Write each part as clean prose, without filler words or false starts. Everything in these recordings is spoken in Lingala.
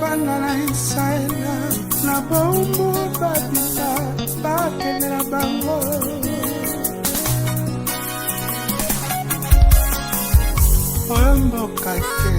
bana na Israela na bombo babisa bakende na bango oyo mboka te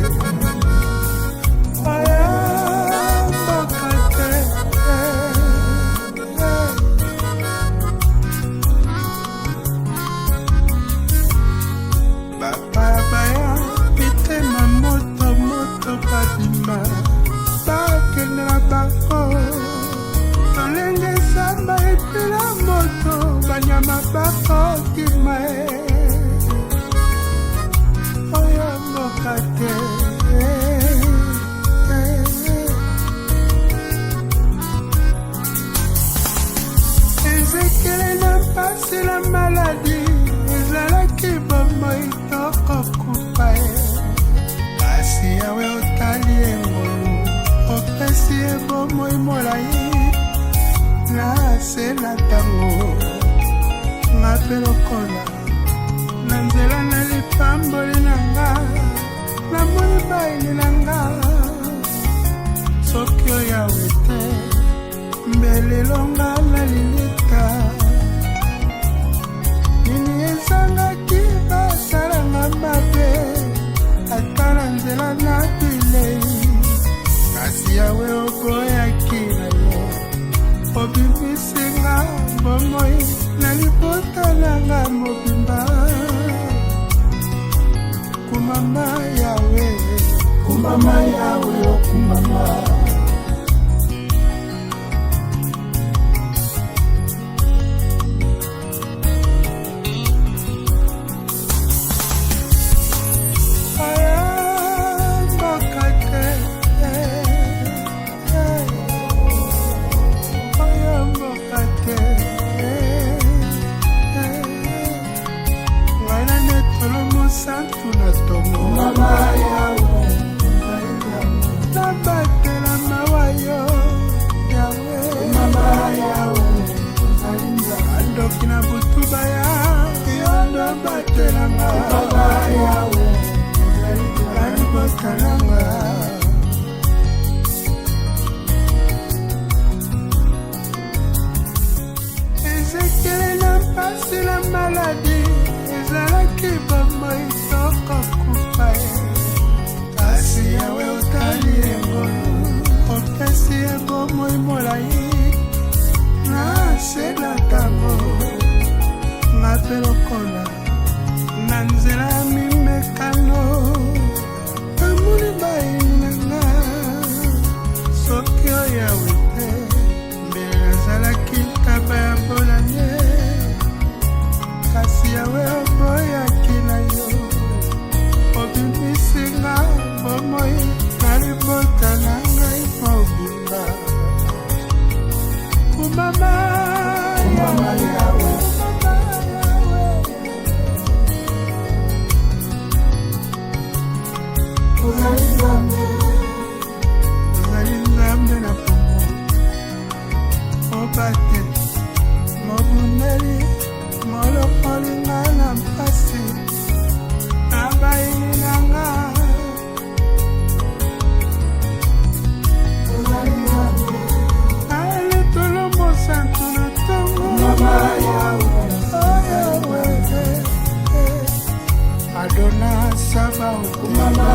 banyama bakokima oyo mboka te ezekele na mpasi na maladi ezalaki bomoi tokokupa kasi yawe otali engolu opesi ebomoi molai na se na tango ngape lokola na nzela na lipamboli na nga namoni baini na nga soki oyawe te mbelelonga na lilita nini ezangaki basalanga mabe ata na nzela na bilei kasi yawe oboyaki na yo obibisinga bomoi na libota nanga mobimba kumama yawe okumama santu na tomo mama yawe nabatela mawayo yawe mama yawe andoki na butuba ya yondo batela mama yawe alibotalanga ezekele na mpasi na maladi ezalaki bomoi tokokupa kasi yawe otali engolu opesi ebomoi molai na se na tango ngape lokola na nzela ya mimekano amoni baini na nga soki oyawe te mbele nazalaki taba ya bolane kasi yawe oboyaki na yo obibisinga bomoi na libota na ngai mobimba kumama yawe ozali nzambe na pongo obate mobundeli molokolinga na mpasi na baini na nga alitolo mosantu na ntongo oyawe adona saba okumama